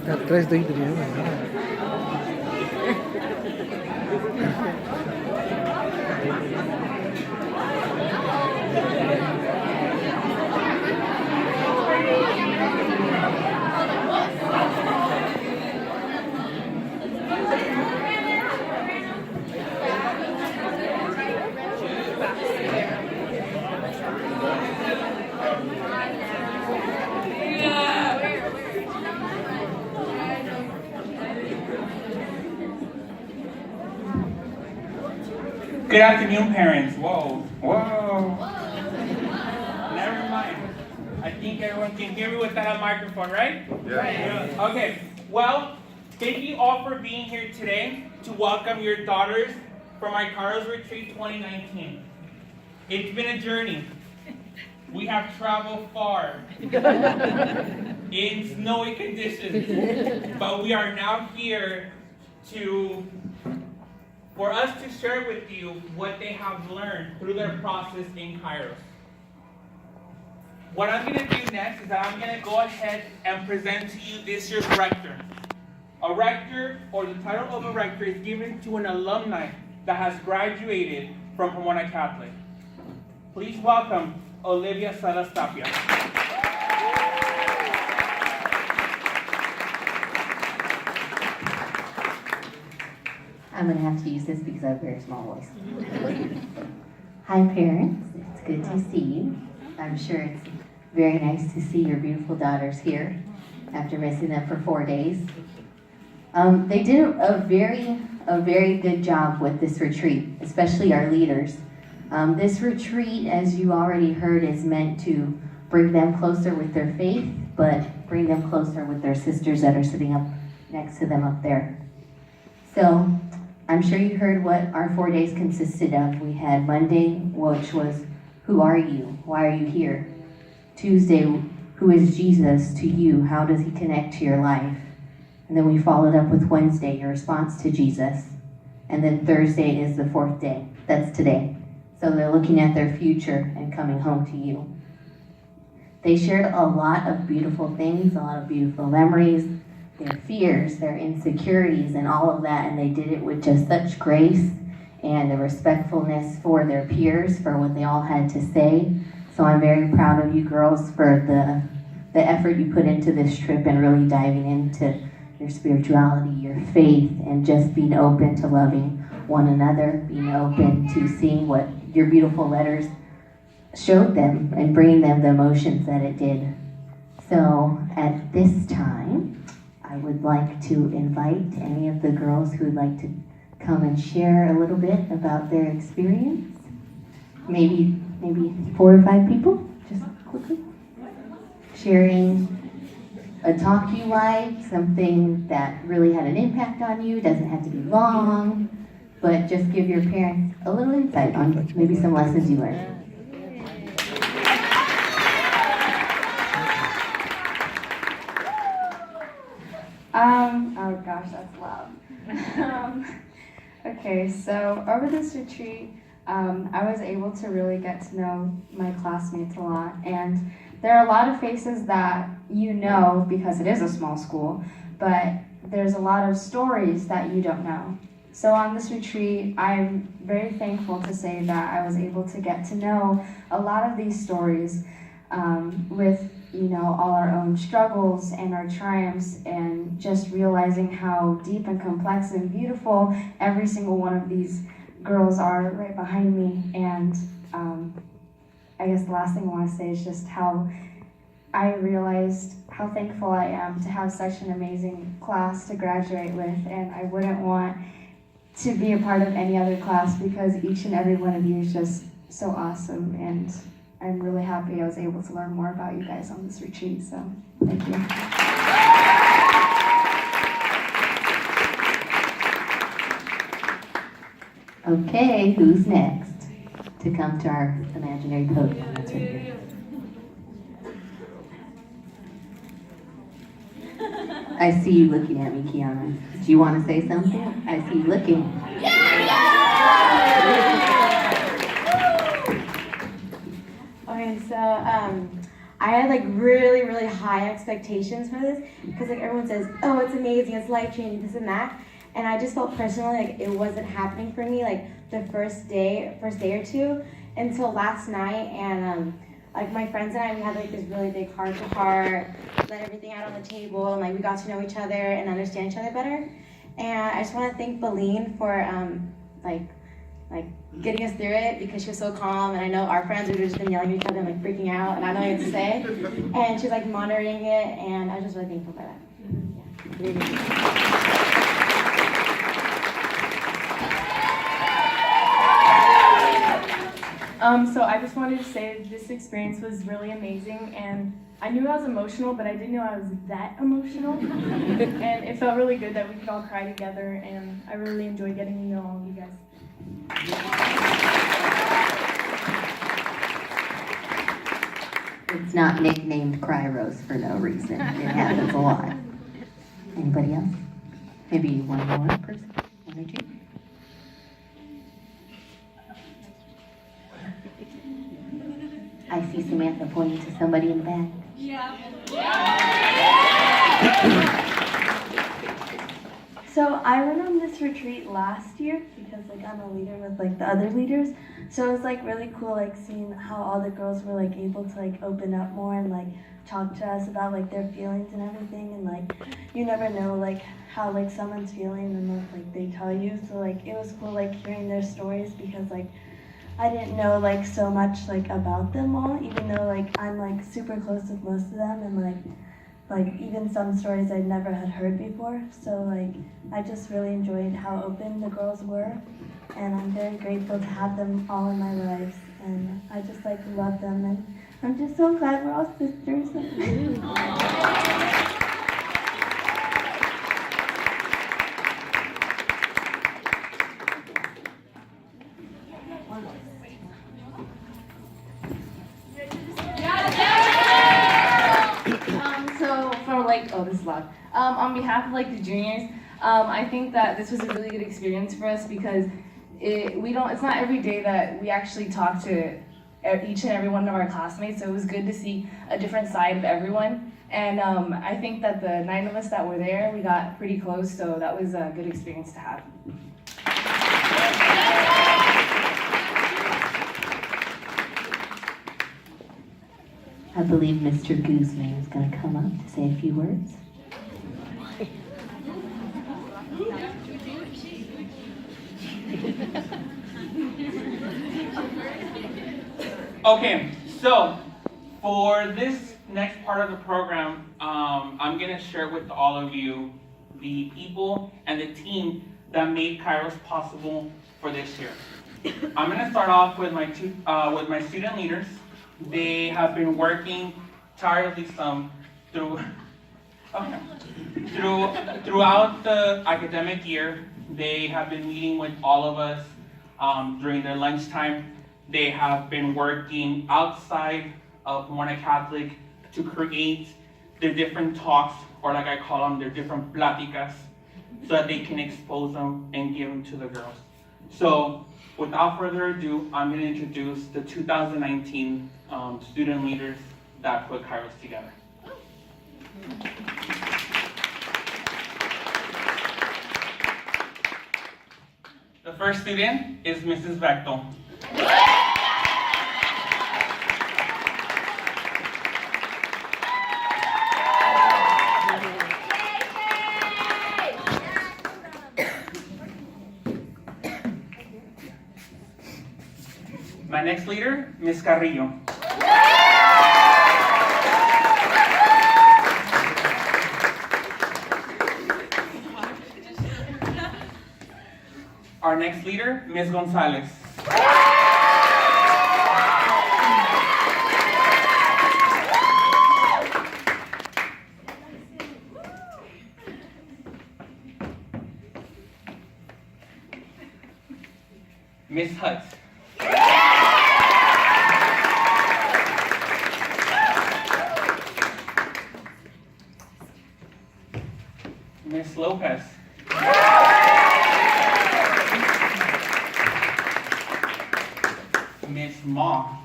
Atrás da Adriana, né? Good afternoon, parents. Whoa. Never mind. I think everyone can hear me without a microphone, right? Yeah. Okay. Well, thank you all for being here today to welcome your daughters for my Kairos Retreat 2019. It's been a journey. We have traveled far in snowy conditions, but we are now here for us to share with you what they have learned through their process in Kairos. What I'm going to do next is that I'm going to go ahead and present to you this year's rector. A rector, or the title of a rector, is given to an alumni that has graduated from Pomona Catholic. Please welcome Olivia Salas Tapia. I'm going to have to use this because I have a very small voice. Hi parents, it's good to see you. I'm sure it's very nice to see your beautiful daughters here after missing them for 4 days. They did a very good job with this retreat, especially our leaders. This retreat, as you already heard, is meant to bring them closer with their faith, but bring them closer with their sisters that are sitting up next to them up there. So, I'm sure you heard what our 4 days consisted of. We had Monday, which was, who are you? Why are you here? Tuesday, who is Jesus to you? How does he connect to your life? And then we followed up with Wednesday, your response to Jesus. And then Thursday is the 4th day. That's today. So they're looking at their future and coming home to you. They shared a lot of beautiful things, a lot of beautiful memories, their fears, their insecurities, and all of that, and they did it with just such grace and the respectfulness for their peers, for what they all had to say. So I'm very proud of you girls for the effort you put into this trip and really diving into your spirituality, your faith, and just being open to loving one another, being open to seeing what your beautiful letters showed them and bringing them the emotions that it did. So at this time, I would like to invite any of the girls who would like to come and share a little bit about their experience. Maybe 4 or 5 people, just quickly. Sharing a talk you liked, something that really had an impact on you, doesn't have to be long, but just give your parents a little insight on maybe some lessons you learned. Oh gosh, that's loud. Okay, so over this retreat, I was able to really get to know my classmates a lot, and there are a lot of faces that you know because it is a small school, but there's a lot of stories that you don't know. So on this retreat, I'm very thankful to say that I was able to get to know a lot of these stories with all our own struggles and our triumphs, and just realizing how deep and complex and beautiful every single one of these girls are right behind me. And I guess the last thing I want to say is just how I realized how thankful I am to have such an amazing class to graduate with, and I wouldn't want to be a part of any other class because each and every one of you is just so awesome, and I'm really happy I was able to learn more about you guys on this retreat, so thank you. Okay, who's next to come to our imaginary podium? That's right here. I see you looking at me, Kiana. Do you want to say something? I see you looking. Okay, so I had like really, really high expectations for this because like everyone says, oh, it's amazing, it's life changing, this and that, and I just felt personally like it wasn't happening for me like the first day or two until last night, and like my friends and I, we had like this really big heart to heart, let everything out on the table, and like we got to know each other and understand each other better. And I just want to thank Beline for like getting us through it because she was so calm, and I know our friends would have just been yelling at each other and like freaking out and I don't know what to say. And she was like monitoring it, and I was just really thankful for that. So I just wanted to say this experience was really amazing, and I knew I was emotional, but I didn't know I was that emotional. And it felt really good that we could all cry together, and I really enjoyed getting to know all of you guys. It's not nicknamed Kairos for no reason. It happens a lot. Anybody else? Maybe one more person? One or two? I see Samantha pointing to somebody in the back. So I went on this retreat last year because like I'm a leader with like the other leaders. So it was like really cool like seeing how all the girls were like able to like open up more and like talk to us about like their feelings and everything, and like you never know like how like someone's feeling unless like they tell you. So like it was cool like hearing their stories because like I didn't know like so much like about them all, even though like I'm like super close with most of them, and like even some stories I never had heard before. So like I just really enjoyed how open the girls were, and I'm very grateful to have them all in my lives, and I just like love them, and I'm just so glad we're all sisters. This is loud. On behalf of like the juniors, I think that this was a really good experience for us because it's not every day that we actually talk to each and every one of our classmates, so it was good to see a different side of everyone. And I think that the 9 of us that were there, we got pretty close, so that was a good experience to have. I believe Mr. Guzman is going to come up to say a few words. Okay, so for this next part of the program, I'm going to share with all of you the people and the team that made Kairos possible for this year. I'm going to start off with my student leaders. They have been working tirelessly throughout the academic year. They have been meeting with all of us during their lunchtime. They have been working outside of Pomona Catholic to create their different talks, or like I call them, their different pláticas, so that they can expose them and give them to the girls. So without further ado, I'm going to introduce the 2019 student leaders that put Kairos together. The first student is Mrs. Bechtel. My next leader, Ms. Carrillo. Our next leader, Ms. Gonzalez. Miss Hutt. Miss Lopez. Miss Ma.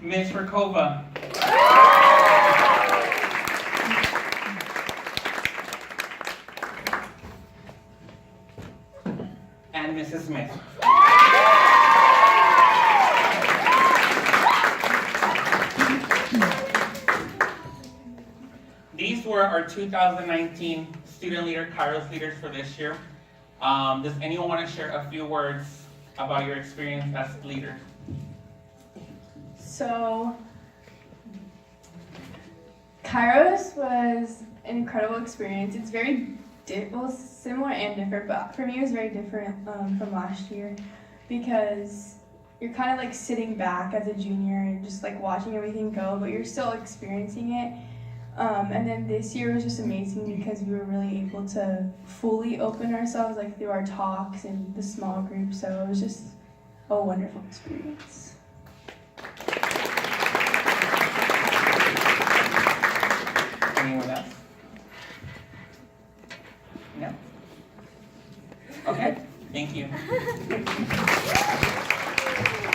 Miss Rakova. And Mrs. Smith. These were our 2019 student leader, Kairos leaders for this year. Does anyone want to share a few words about your experience as leaders? So, Kairos was an incredible experience. It's very similar and different, but for me it was very different from last year because you're kind of like sitting back as a junior and just like watching everything go, but you're still experiencing it. And then this year was just amazing because we were really able to fully open ourselves like through our talks and the small group, so it was just a wonderful experience. Anyone else? No? Okay, thank you.